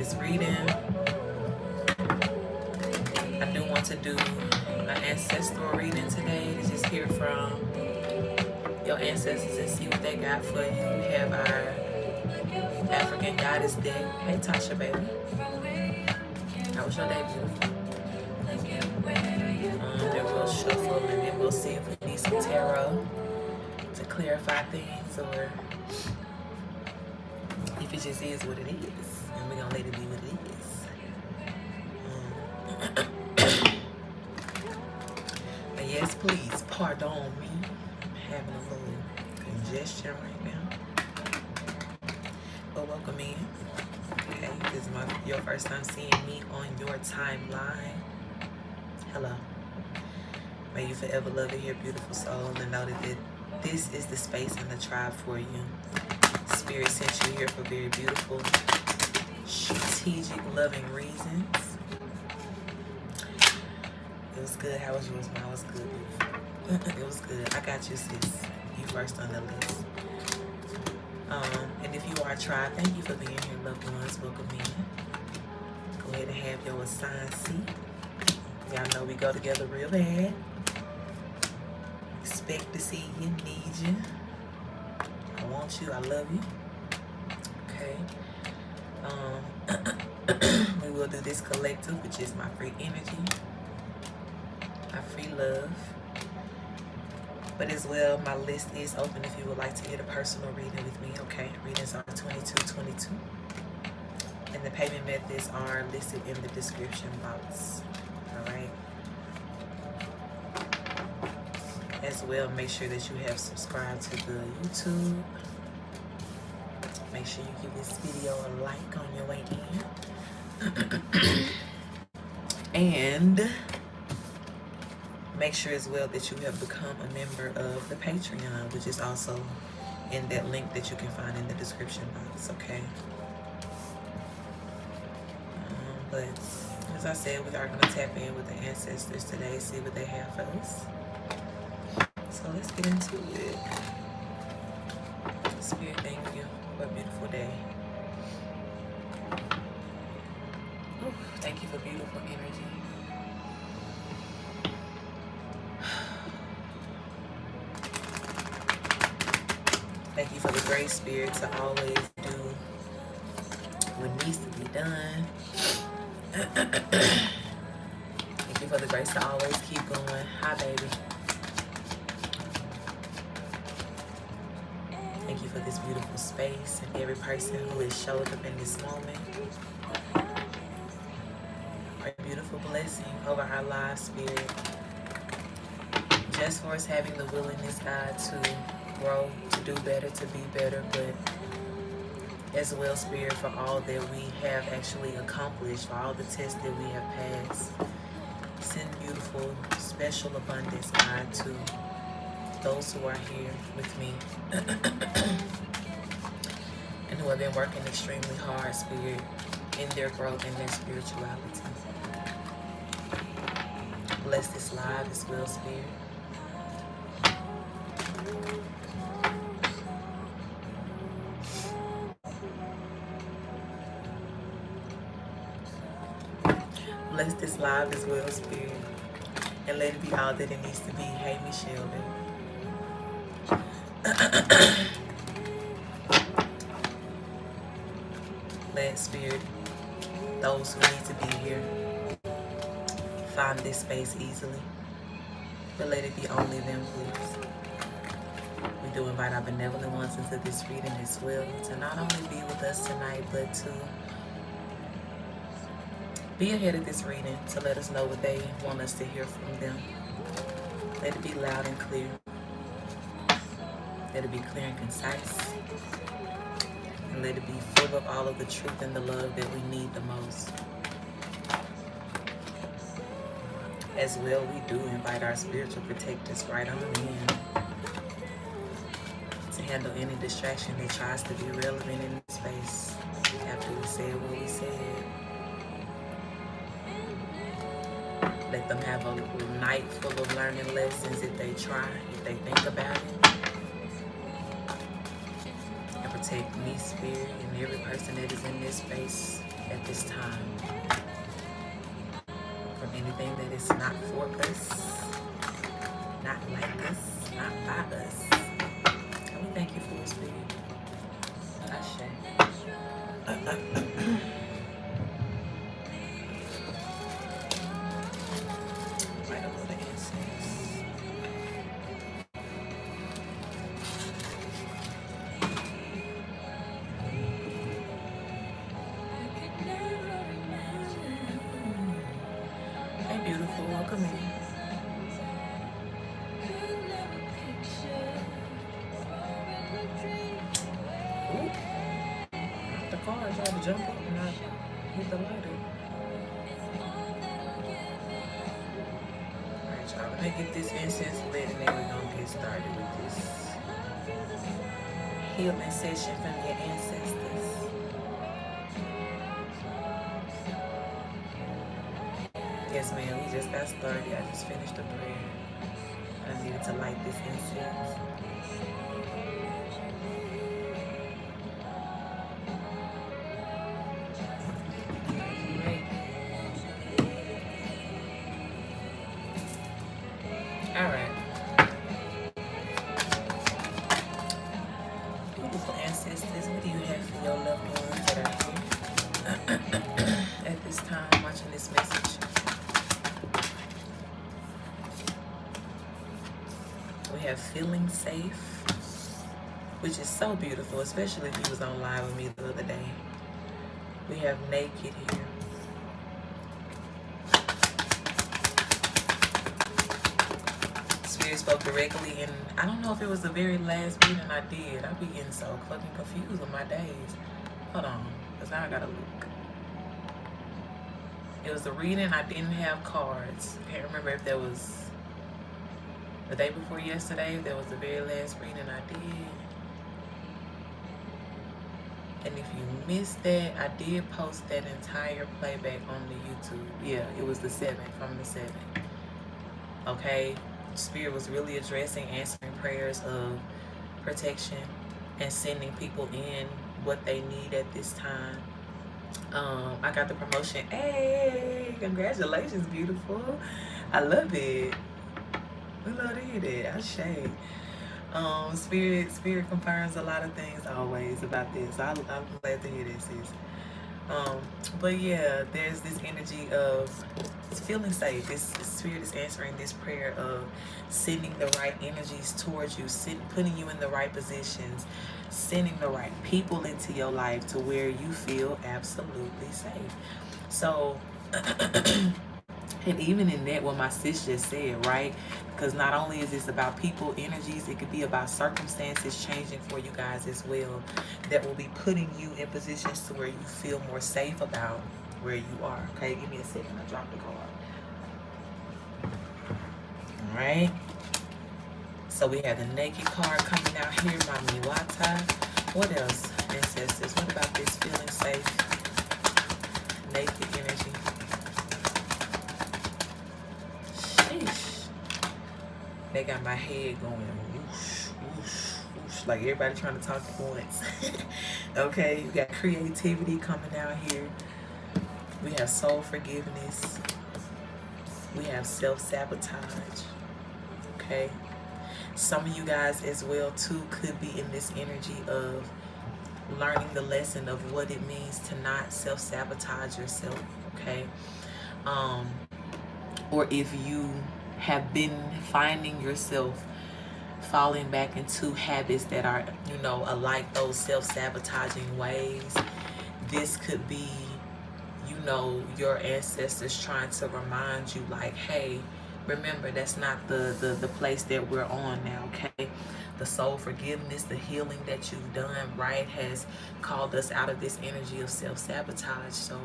this reading. I do want to do an ancestral reading today to just hear from your ancestors and see what they got for you. We have our African goddess deck. Hey Tasha, baby. How was your day, beautiful? Then we'll shuffle and then we'll see if we need some tarot to clarify things, or if it just is what it is, and we're gonna let it be what it is. But yes, please pardon me. I'm having a little congestion right now. But welcome in. Okay, this is your first time seeing me on your timeline. Hello. May you forever love it here, beautiful soul, and know that this is the space and the tribe for you. Spirit sent you here for very beautiful, strategic, loving reasons. It was good. How was yours? Mine was good, beautiful. It was good. I got you, sis. You first on the list. And if you are a tribe, thank you for being here, loved ones. Welcome in. Go ahead and have your assigned seat. Y'all know we go together real bad. Expect to see you, need you. I want you, I love you. Okay. We will do this collective, which is my free energy, my free love. But as well, my list is open if you would like to get a personal reading with me. Okay, readings are $22.22, and the payment methods are listed in the description box. All right. As well, make sure that you have subscribed to the YouTube. Make sure you give this video a like on your way in. And make sure as well that you have become a member of the Patreon, which is also in that link that you can find in the description box, okay? But as I said, we are going to tap in with the ancestors today, see what they have for us. So let's get into it. Spirit, thank you. What a beautiful day. Ooh, thank you for beautiful energy. Thank you for the great spirit to always do what needs to be done. Thank you for the grace to always keep going. Hi, baby. Thank you for this beautiful space and every person who has showed up in this moment. A beautiful blessing over our lives, Spirit. Just for us having the willingness, God, to grow, to do better, to be better, but as well, Spirit, for all that we have actually accomplished, for all the tests that we have passed. Send beautiful, special abundance, God, to those who are here with me and who have been working extremely hard, Spirit, in their growth and their spirituality. Bless this live as well, Spirit. Bless this live as well, Spirit, and let it be all that it needs to be. Hey, Michelle, baby. Let Spirit, those who need to be here, find this space easily, but let it be only them, please. We do invite our benevolent ones into this reading as well, to not only be with us tonight, but to be ahead of this reading, to let us know what they want us to hear from them. Let it be loud and clear. Let it be clear and concise. And let it be full of all of the truth and the love that we need the most. As well, we do invite our spiritual protectors right on in to handle any distraction that tries to be relevant in this space after we said what we said. Let them have a night full of learning lessons if they try, if they think about it. protect me, Spirit, and every person that is in this space at this time from anything that is not for us, not like us, not by us. And we thank you for it, Spirit. Ashe. Light a little incense. Hey, beautiful. Welcome in. Ooh, the car tried to jump up and I hit the lighter. Alright, y'all. Let me get this incense lit and then we're gonna get started with this healing session from your ancestors. Yes, ma'am. We just got started. I just finished the prayer. I needed to light this incense. Alright. Beautiful ancestors, what do you have for your loved ones that are here at this time watching this message? We have feeling safe, which is so beautiful, especially if you was on live with me the other day. We have naked here. Spirit spoke directly, and I don't know if it was the very last reading I did. I be getting so fucking confused with my days. Hold on, because now I gotta look. It was the reading I didn't have cards. Can't remember if that was the day before yesterday, if that was the very last reading I did. And if you missed that, I did post that entire playback on the YouTube. Yeah, it was the 7th, from the 7th. Okay, Spirit was really addressing, answering prayers of protection and sending people in what they need at this time. I got the promotion. Hey, congratulations, beautiful. I love it. We love to hear that. Ashe. Spirit confirms a lot of things always about this. I'm glad to hear this, sis. But yeah, there's this energy of feeling safe. This Spirit is answering this prayer of sending the right energies towards you, putting you in the right positions, sending the right people into your life to where you feel absolutely safe. So and even in that, what my sis just said, right? Because not only is this about people, energies, it could be about circumstances changing for you guys as well, that will be putting you in positions to where you feel more safe about where you are. Okay, give me a second. I dropped the card. All right. So we have the naked card coming out here, Mami Wata. What else, ancestors? What about this feeling safe? Naked energy. Sheesh. They got my head going whoosh, whoosh, whoosh, like everybody trying to talk at once. Okay, you got creativity coming out here. We have soul forgiveness. We have self-sabotage. Okay. Some of you guys as well too could be in this energy of learning the lesson of what it means to not self-sabotage yourself. Okay. Or if you have been finding yourself falling back into habits that are, you know, alike those self-sabotaging ways, this could be, you know, your ancestors trying to remind you, like, hey, remember, that's not the place that we're on now. Okay, the soul forgiveness, the healing that you've done, right, has called us out of this energy of self-sabotage. So,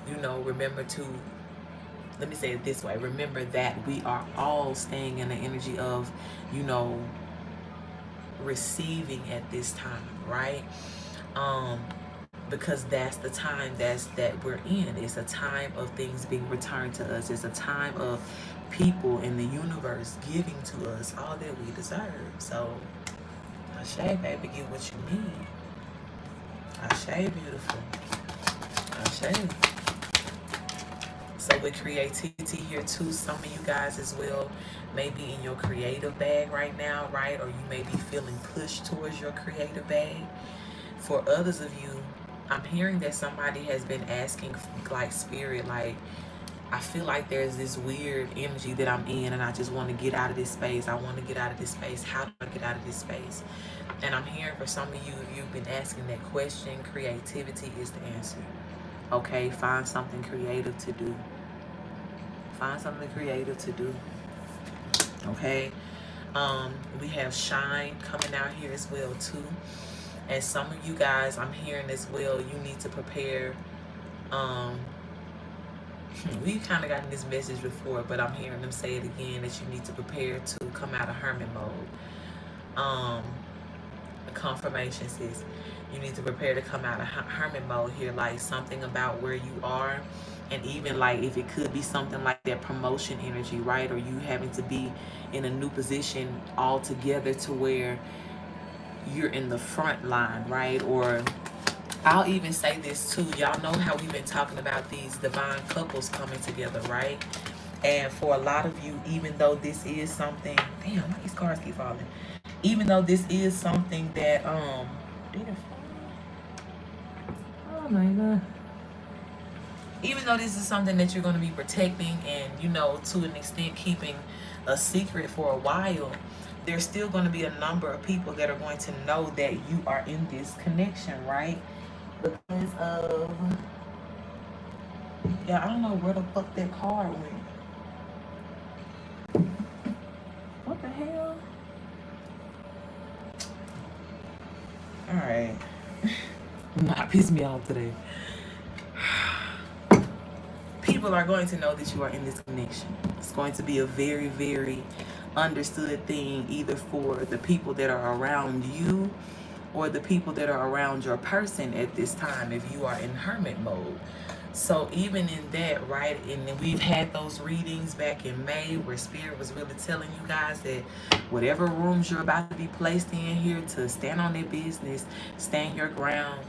you know, remember to, let me say it this way, remember that we are all staying in the energy of, you know, receiving at this time, right? Because that's the time that we're in. It's a time of things being returned to us. It's a time of people in the universe giving to us all that we deserve. So, Ashe, baby, get what you need. Ashe, beautiful. Ashe. So with creativity here too, some of you guys as well may be in your creative bag right now, right? Or you may be feeling pushed towards your creative bag. For others of you, I'm hearing that somebody has been asking, like, spirit, like, I feel like there's this weird energy that I'm in and I just want to get out of this space. I want to get out of this space. How do I get out of this space? And I'm hearing for some of you, if you've been asking that question, creativity is the answer. Okay, find something creative to do. Find something creative to do. Okay. We have shine coming out here as well too. And some of you guys, I'm hearing as well, you need to prepare. We kind of gotten this message before, but I'm hearing them say it again, that you need to prepare to come out of hermit mode. The confirmation says you need to prepare to come out of hermit mode here, like something about where you are, and even like if it could be something like that promotion energy, right? Or you having to be in a new position altogether to where you're in the front line, right? Or I'll even say this too. Y'all know how we've been talking about these divine couples coming together, right? And for a lot of you, even though this is something, damn, why these cards keep falling? Even though this is something that, did it fall? Oh my God. Even though this is something that you're going to be protecting and, you know, to an extent keeping a secret for a while, there's still going to be a number of people that are going to know that you are in this connection, right? Because of, yeah, I don't know where the fuck that card went. What the hell? Alright. Not piss me off today. People are going to know that you are in this connection. It's going to be a very, very understood thing, either for the people that are around you or the people that are around your person at this time if you are in hermit mode. So even in that, right, and we've had those readings back in May where Spirit was really telling you guys that whatever rooms you're about to be placed in here, to stand on their business, stand your ground.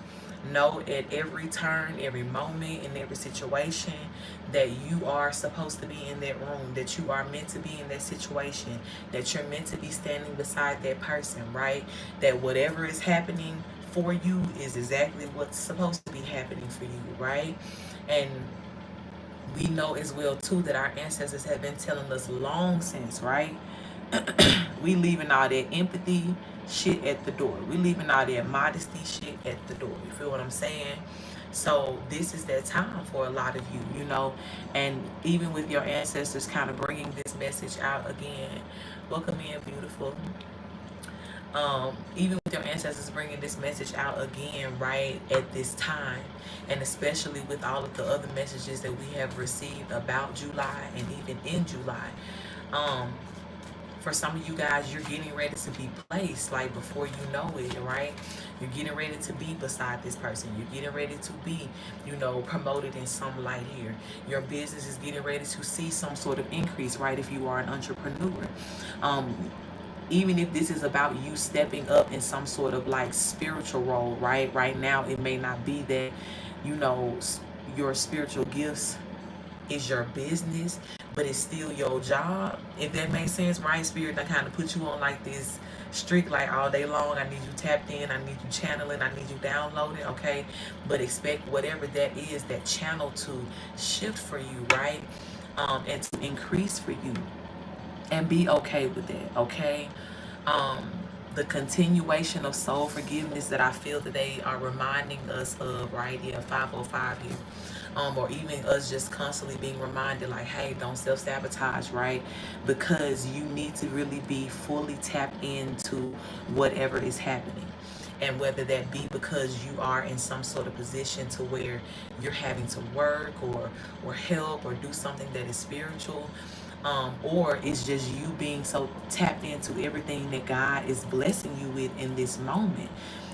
Know at every turn, every moment, in every situation that you are supposed to be in that room, that you are meant to be in that situation, that you're meant to be standing beside that person, right? That whatever is happening for you is exactly what's supposed to be happening for you, right? And we know as well too that our ancestors have been telling us long since, right? We leaving all that empathy shit at the door. We leaving all that modesty shit at the door. You feel what I'm saying? So this is that time for a lot of you, you know, and even with your ancestors kind of bringing this message out again. Welcome in, beautiful. Even with your ancestors bringing this message out again, right, at this time, and especially with all of the other messages that we have received about July and even in July. For some of you guys, you're getting ready to be placed, like, before you know it, right? You're getting ready to be beside this person. You're getting ready to be, you know, promoted in some light here. Your business is getting ready to see some sort of increase, right, if you are an entrepreneur. Even if this is about you stepping up in some sort of, like, spiritual role, right? Right now, it may not be that, you know, your spiritual gifts is your business, but it's still your job, if that makes sense, right? Spirit that kind of put you on like this streak, like, all day long. I need you tapped in, I need you channeling, I need you downloading, okay? But expect whatever that is, that channel to shift for you, right? And to increase for you, and be okay with that, okay? The continuation of soul forgiveness that I feel that they are reminding us of, right? Yeah, 505 here. Or even us just constantly being reminded, like, hey, don't self-sabotage, right? Because you need to really be fully tapped into whatever is happening. And whether that be because you are in some sort of position to where you're having to work or help or do something that is spiritual, or it's just you being so tapped into everything that God is blessing you with in this moment,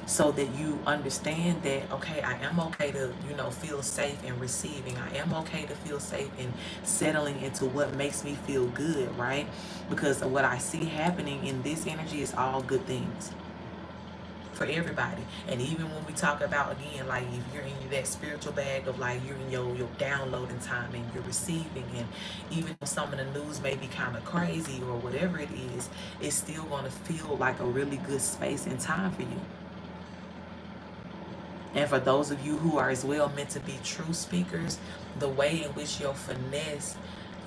so that you understand that, okay, I am okay to, you know, feel safe in receiving. I am okay to feel safe in settling into what makes me feel good, right? Because what I see happening in this energy is all good things. for everybody. And even when we talk about, again, like if you're in that spiritual bag of like you're in your downloading time and you're receiving, and even though some of the news may be kind of crazy or whatever it is, it's still going to feel like a really good space and time for you. And for those of you who are as well meant to be true speakers, the way in which your finesse,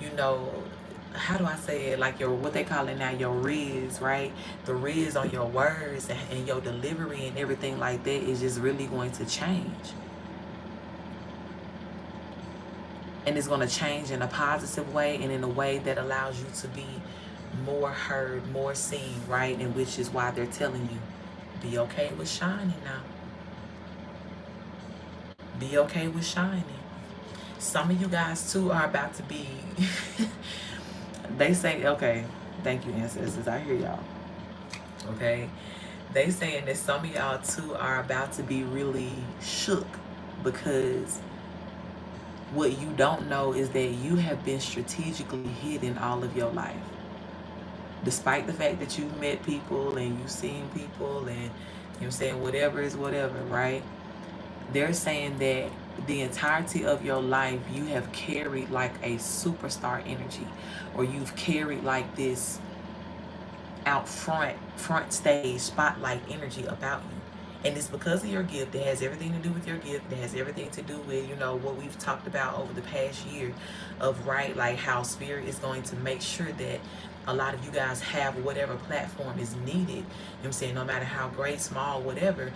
you know, how do I say it? Like your, what they call it now, your riz, right? The riz on your words and your delivery and everything like that is just really going to change. And it's going to change in a positive way and in a way that allows you to be more heard, more seen, right? And which is why they're telling you, be okay with shining now. Be okay with shining. Some of you guys too are about to be they say, okay, thank you ancestors, I hear y'all. Okay, they saying that some of y'all too are about to be really shook, because what you don't know is that you have been strategically hidden all of your life. Despite the fact that you've met people and you've seen people and, you know what I'm saying, whatever is whatever, right? They're saying that the entirety of your life you have carried like a superstar energy, or you've carried like this out front stage spotlight energy about you. And it's because of your gift. It has everything to do with your gift. It has everything to do with, you know, what we've talked about over the past year of, right, like how spirit is going to make sure that a lot of you guys have whatever platform is needed. You know what I'm saying? No matter how great, small, whatever.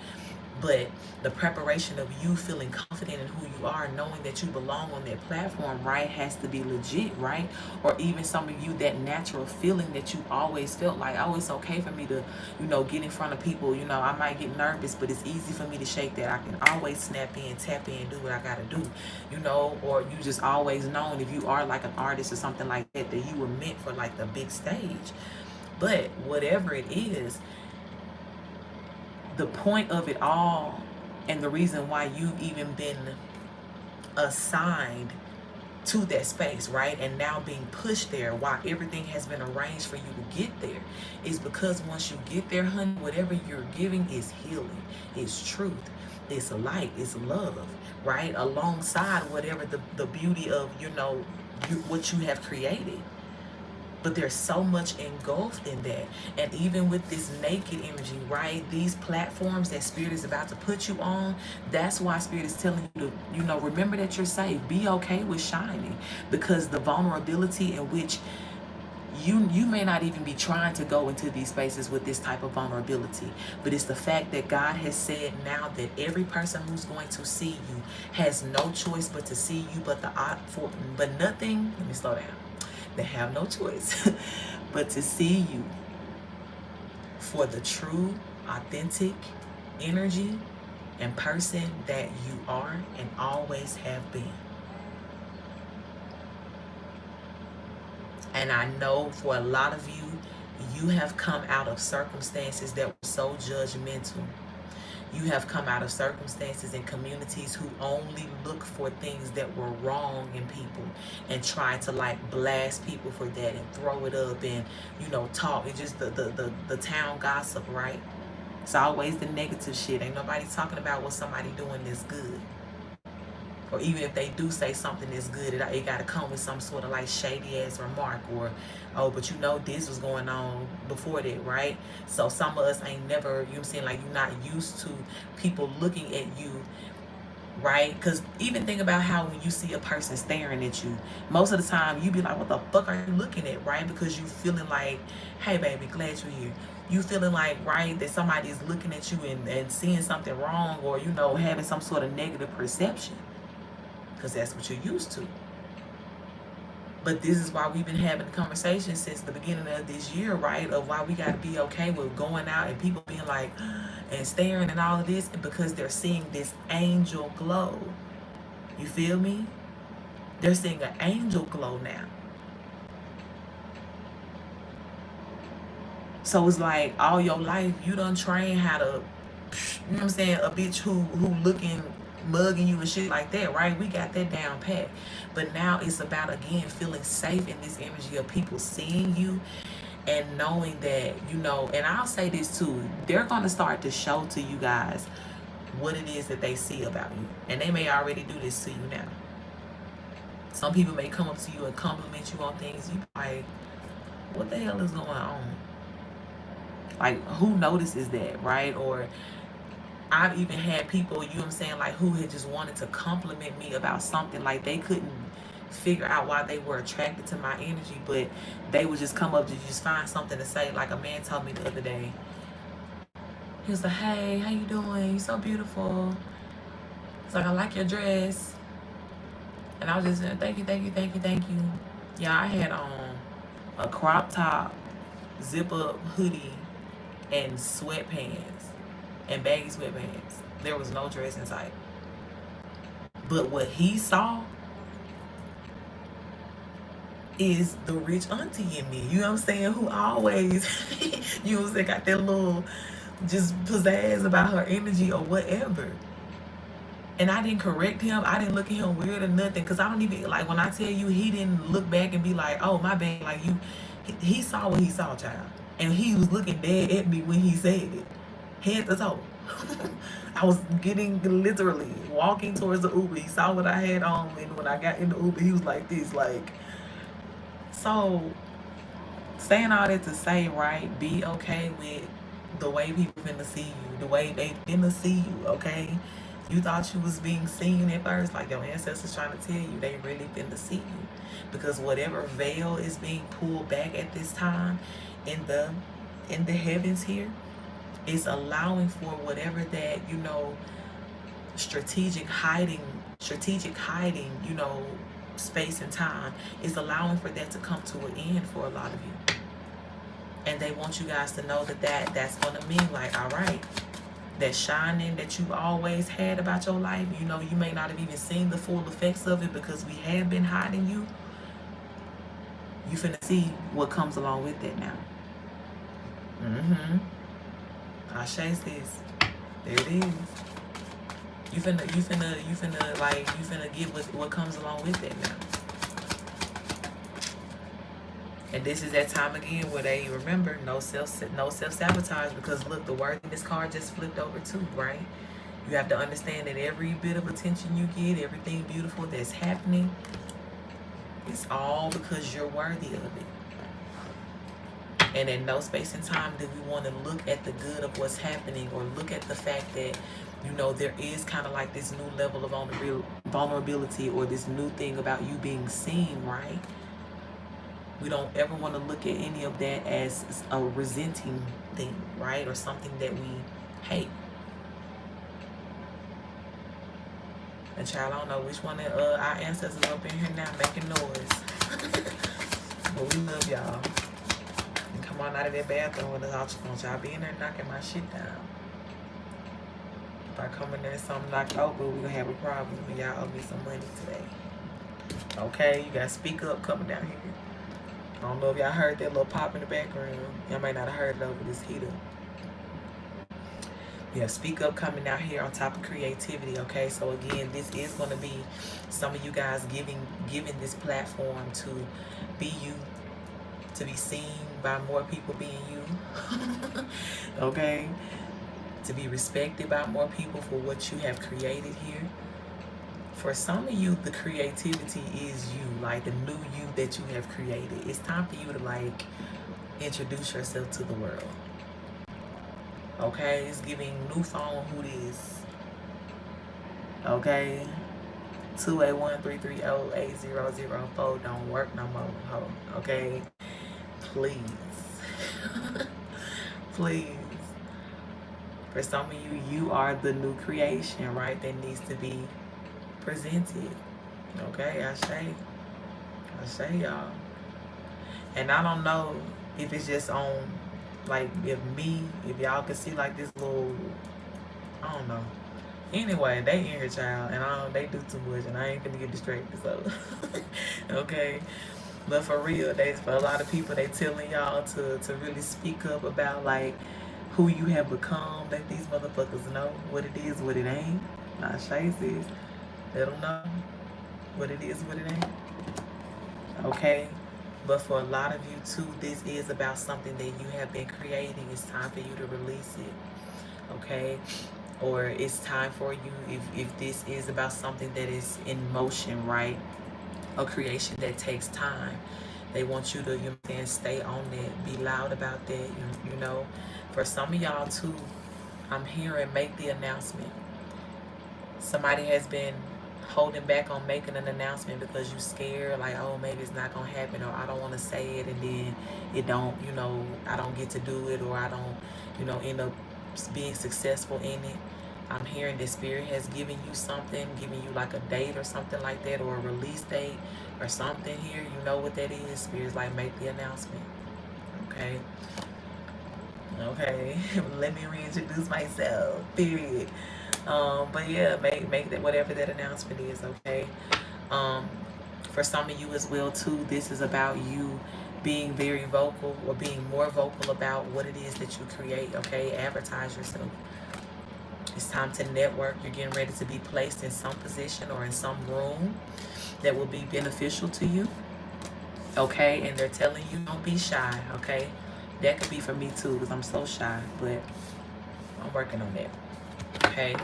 But the preparation of you feeling confident in who you are, knowing that you belong on that platform, right, has to be legit, right? Or even some of you, that natural feeling that you always felt like, oh, it's okay for me to, you know, get in front of people. You know, I might get nervous, but it's easy for me to shake that. I can always snap in, tap in, do what I got to do, you know. Or you just always known, if you are like an artist or something like that, that you were meant for like the big stage. But whatever it is, the point of it all, and the reason why you've even been assigned to that space, right, and now being pushed there, while everything has been arranged for you to get there, is because once you get there, honey, whatever you're giving is healing, it's truth, it's light, it's love, right, alongside whatever the beauty of, you know, what you have created. But there's so much engulfed in that. And even with this naked energy, right? These platforms that Spirit is about to put you on, that's why Spirit is telling you to, you know, remember that you're safe. Be okay with shining. Because the vulnerability in which you may not even be trying to go into these spaces with this type of vulnerability, but it's the fact that God has said now that every person who's going to see you has no choice but to see you, but nothing, let me slow down. They have no choice but to see you for the true, authentic energy and person that you are and always have been. And I know for a lot of you, you have come out of circumstances that were so judgmental. You have come out of circumstances and communities who only look for things that were wrong in people and try to like blast people for that and throw it up and, you know, talk. It's just the town gossip, right? It's always the negative shit. Ain't nobody talking about what somebody doing that's good. Or even if they do say something that's good, it got to come with some sort of like shady ass remark, or, oh, but you know this was going on before that, right? So some of us ain't never, you know what I'm saying, like you're not used to people looking at you, right? Because even think about how when you see a person staring at you, most of the time you be like, what the fuck are you looking at, right? Because you feeling like, hey baby, glad you're here. You feeling like, right, that somebody is looking at you and seeing something wrong, or, you know, having some sort of negative perception. Because that's what you're used to. But this is why we've been having the conversation since the beginning of this year, right? Of why we got to be okay with going out and people being like, and staring and all of this, because they're seeing this angel glow. You feel me? They're seeing an angel glow now. So it's like all your life you done train how to, you know what I'm saying, a bitch who looking, mugging you and shit like that, right? We got that down pat. But now it's about, again, feeling safe in this energy of people seeing you And knowing that, you know, and I'll say this too, they're going to start to show to you guys what it is that they see about you. And they may already do this to you now. Some people may come up to you and compliment you on things. You like, what the hell is going on? Like, who notices that, right? Or I've even had people, you know what I'm saying, like, who had just wanted to compliment me about something. Like, they couldn't figure out why they were attracted to my energy, but they would just come up to just find something to say. Like, a man told me the other day, he was like, hey, how you doing? You so beautiful. He's like, I like your dress. And I was just saying, thank you, thank you, thank you, thank you. Yeah, I had on a crop top, zip up hoodie, and sweatpants, and baggy sweatpants. There was no dress in sight. But what he saw is the rich auntie in me. You know what I'm saying? Who always, you know what I'm saying, got that little just pizzazz about her energy or whatever. And I didn't correct him. I didn't look at him weird or nothing. Because I don't even, like, when I tell you, he didn't look back and be like, oh, my bad. Like, he saw what he saw, child. And he was looking dead at me when he said it. Head to toe. I was getting, literally walking towards the Uber. He saw what I had on. And when I got in the Uber, he was like this, like. So, saying all that to say, right, be okay with the way people finna see you. The way they finna see you, okay? You thought you was being seen at first, like your ancestors trying to tell you, they really finna see you. Because whatever veil is being pulled back at this time in the heavens here, is allowing for whatever that, you know, strategic hiding, you know, space and time is allowing for that to come to an end for a lot of you. And they want you guys to know that that's going to mean, like, all right, that shining that you always had about your life, you know, you may not have even seen the full effects of it because we have been hiding you. You finna see what comes along with that now. Ashe says, there it is. You finna get what comes along with that now. And this is that time again where they remember no self-sabotage, because look, the worthiness card just flipped over too, right? You have to understand that every bit of attention you get, everything beautiful that's happening, it's all because you're worthy of it. And in no space and time do we want to look at the good of what's happening, or look at the fact that, you know, there is kind of like this new level of vulnerability, or this new thing about you being seen, right? We don't ever want to look at any of that as a resenting thing, right? Or something that we hate. And child, I don't know which one of our ancestors up in here now making noise. But we love y'all. And come on out of that bathroom with us. Y'all be in there knocking my shit down. If I come in there and something knocked over, we're going to have a problem. And y'all owe me some money today. Okay? You got to speak up coming down here. I don't know if y'all heard that little pop in the background. Y'all might not have heard it over this heater. Yeah, speak up coming out here on top of creativity, okay? So again, this is going to be some of you guys giving this platform to be you, to be seen by more people being you, okay? To be respected by more people for what you have created here. For some of you, the creativity is you, like the new you that you have created. It's time for you to, like, introduce yourself to the world. Okay? It's giving new phone, who this? Okay? 281-330-8004 don't work no more, ho. Okay? Please. Please. For some of you, you are the new creation, right? That needs to be presented. Okay, I say y'all. And I don't know if it's just on, like, if y'all can see like this little, I don't know. Anyway, they in here, child, and they do too much, and I ain't gonna get distracted, so okay. But for real, for a lot of people, they telling y'all to really speak up about, like, who you have become. Let these motherfuckers know what it is, what it ain't. Nah, Shay says, let them know what it is, what it ain't. Okay? But for a lot of you too, this is about something that you have been creating. It's time for you to release it, okay? Or it's time for you, if this is about something that is in motion, right? A creation that takes time. They want you to, you know, stay on that, be loud about that, you know. For some of y'all too, I'm hearing make the announcement. Somebody has been holding back on making an announcement because you scared, like, oh, maybe it's not gonna happen, or I don't want to say it, and then it don't, you know, I don't get to do it, or I don't, you know, end up being successful in it. I'm hearing the spirit has given you something, giving you like a date or something like that, or a release date or something here. You know what that is. Spirit's like, make the announcement. Okay. Okay. Let me reintroduce myself. Period. But yeah, make that whatever that announcement is, okay? Um, for some of you as well too, this is about you being very vocal, or being more vocal about what it is that you create, okay? Advertise yourself. It's time to network. You're getting ready to be placed in some position or in some room that will be beneficial to you, okay? And they're telling you don't be shy, okay? That could be for me too, because I'm so shy, but I'm working on that, okay?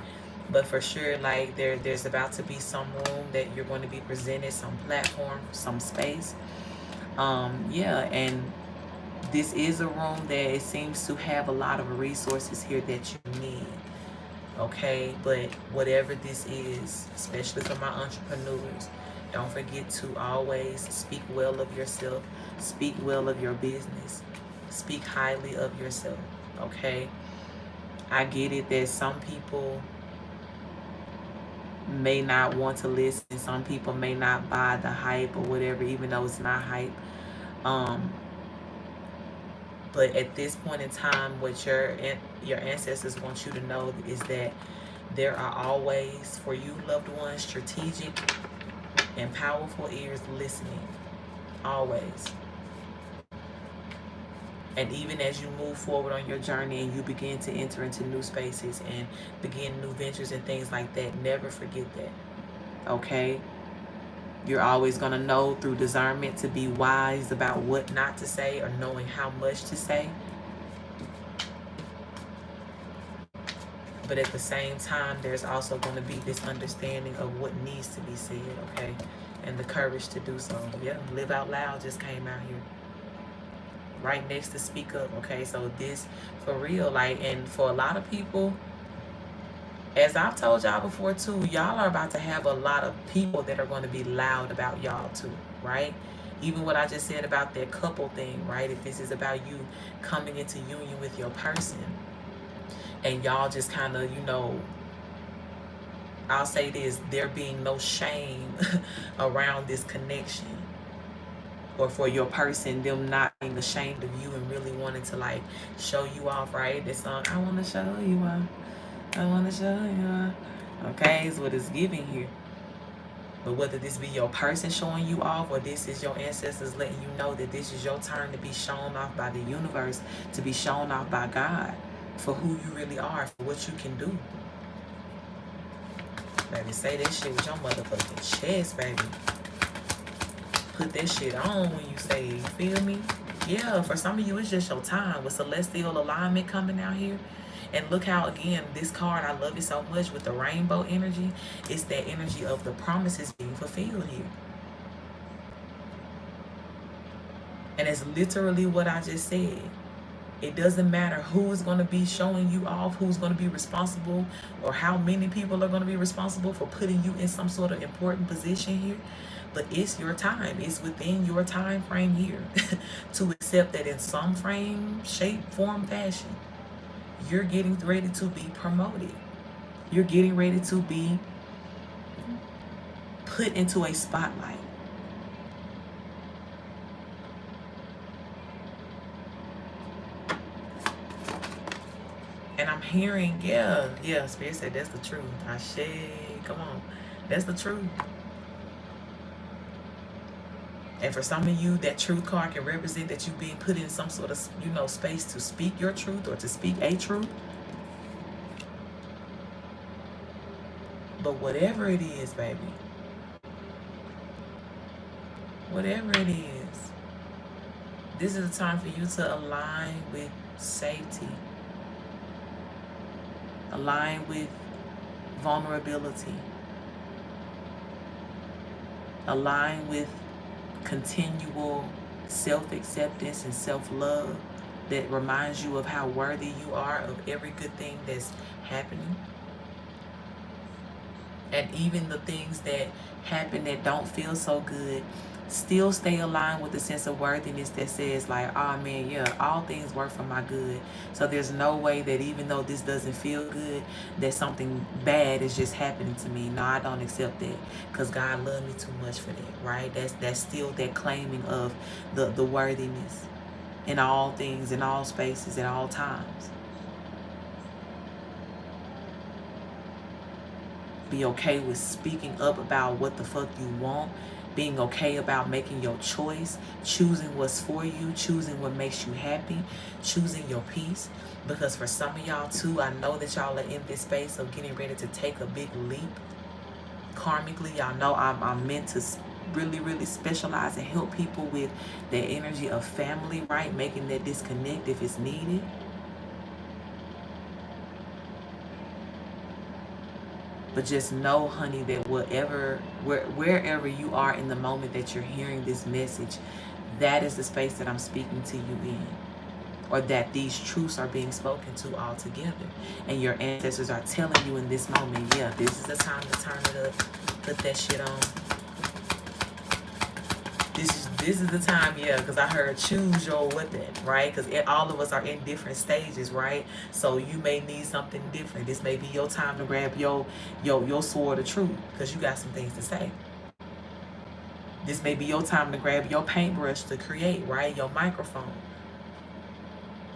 But for sure, like, there's about to be some room that you're going to be presented, some platform, some space. Yeah, and this is a room that it seems to have a lot of resources here that you need, okay? But whatever this is, especially for my entrepreneurs, don't forget to always speak well of yourself, speak well of your business, speak highly of yourself, okay? I get it that some people may not want to listen. Some people may not buy the hype or whatever, even though it's not hype. But at this point in time, what your ancestors want you to know is that there are always, for you loved ones, strategic and powerful ears listening. Always. And even as you move forward on your journey and you begin to enter into new spaces and begin new ventures and things like that, never forget that. Okay? You're always going to know through discernment to be wise about what not to say, or knowing how much to say. But at the same time, there's also going to be this understanding of what needs to be said, okay? And the courage to do so. Yeah, live out loud just came out here. Right next to speak up, okay? So this, for real, like, and for a lot of people, as I've told y'all before too, y'all are about to have a lot of people that are going to be loud about y'all too, right? Even what I just said about that couple thing, right? If this is about you coming into union with your person, and y'all just kind of, you know, I'll say this, there being no shame around this connection, or for your person, them not being ashamed of you and really wanting to like show you off, right? This song, I want to show you off, I want to show you off, okay, is what it's giving here. But whether this be your person showing you off, or this is your ancestors letting you know that this is your turn to be shown off by the universe, to be shown off by God for who you really are, for what you can do. Baby, say that shit with your motherfucking chest, baby. Put that shit on when you say it, you feel me? Yeah, for some of you, it's just your time with celestial alignment coming out here. And look how, again, this card, I love it so much with the rainbow energy. It's that energy of the promises being fulfilled here. And it's literally what I just said. It doesn't matter who is going to be showing you off, who's going to be responsible, or how many people are going to be responsible for putting you in some sort of important position here. But it's your time. It's within your time frame here to accept that in some frame, shape, form, fashion, you're getting ready to be promoted. You're getting ready to be put into a spotlight. And I'm hearing, yeah, Spirit said that's the truth. Ashe, come on. That's the truth. And for some of you, that truth card can represent that you being put in some sort of, you know, space to speak your truth, or to speak a truth. But whatever it is, baby, whatever it is, This is a time for you to align with safety. Align with vulnerability. Align with continual self-acceptance and self-love that reminds you of how worthy you are of every good thing that's happening. And even the things that happen that don't feel so good, still stay aligned with the sense of worthiness that says like, oh man, yeah, all things work for my good. So there's no way that even though this doesn't feel good, that something bad is just happening to me. No, I don't accept that, because God loved me too much for that, right? That's still that claiming of the worthiness in all things, in all spaces, at all times. Be okay with speaking up about what the fuck you want. Being okay about making your choice. Choosing what's for you. Choosing what makes you happy. Choosing your peace. Because for some of y'all too, I know that y'all are in this space of getting ready to take a big leap. Karmically, y'all know I'm meant to really, really specialize and help people with their energy of family, right? Making that disconnect if it's needed. But just know, honey, that wherever you are in the moment that you're hearing this message, that is the space that I'm speaking to you in. Or that these truths are being spoken to all together. And your ancestors are telling you in this moment, yeah, this is the time to turn it up. Put that shit on. This is the time, yeah, because I heard choose your weapon, right? Because all of us are in different stages, right? So you may need something different. This may be your time to grab your sword of truth, because you got some things to say. This may be your time to grab your paintbrush to create, right? Your microphone,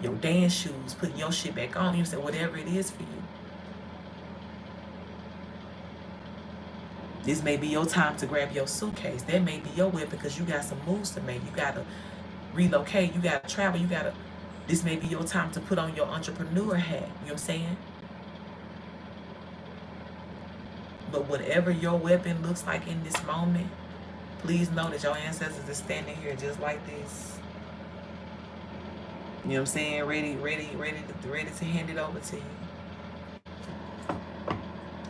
your dance shoes, putting your shit back on. You say whatever it is for you. This may be your time to grab your suitcase. That may be your weapon, because you got some moves to make. You got to relocate. You got to travel. This may be your time to put on your entrepreneur hat. You know what I'm saying? But whatever your weapon looks like in this moment, please know that your ancestors are standing here just like this. You know what I'm saying? Ready to hand it over to you.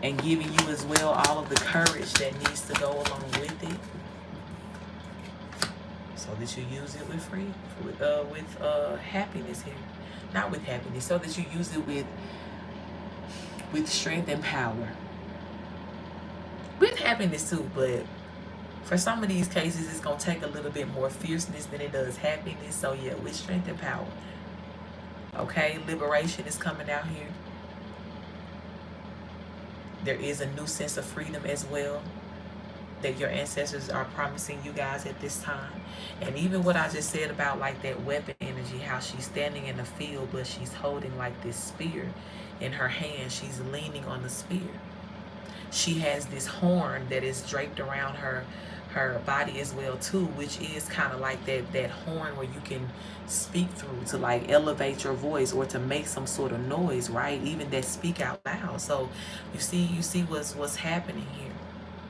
And giving you as well all of the courage that needs to go along with it, so that you use it with happiness here. Not with happiness, so that you use it with strength and power. With happiness too, but for some of these cases, it's going to take a little bit more fierceness than it does happiness. So yeah, with strength and power. Okay, liberation is coming out here. There is a new sense of freedom as well that your ancestors are promising you guys at this time. And even what I just said about like that weapon energy, how she's standing in the field, but she's holding like this spear in her hand. She's leaning on the spear. She has this horn that is draped around her body as well too, which is kind of like that horn where you can speak through to like elevate your voice or to make some sort of noise, right? Even that speak out loud. So you see what's happening here.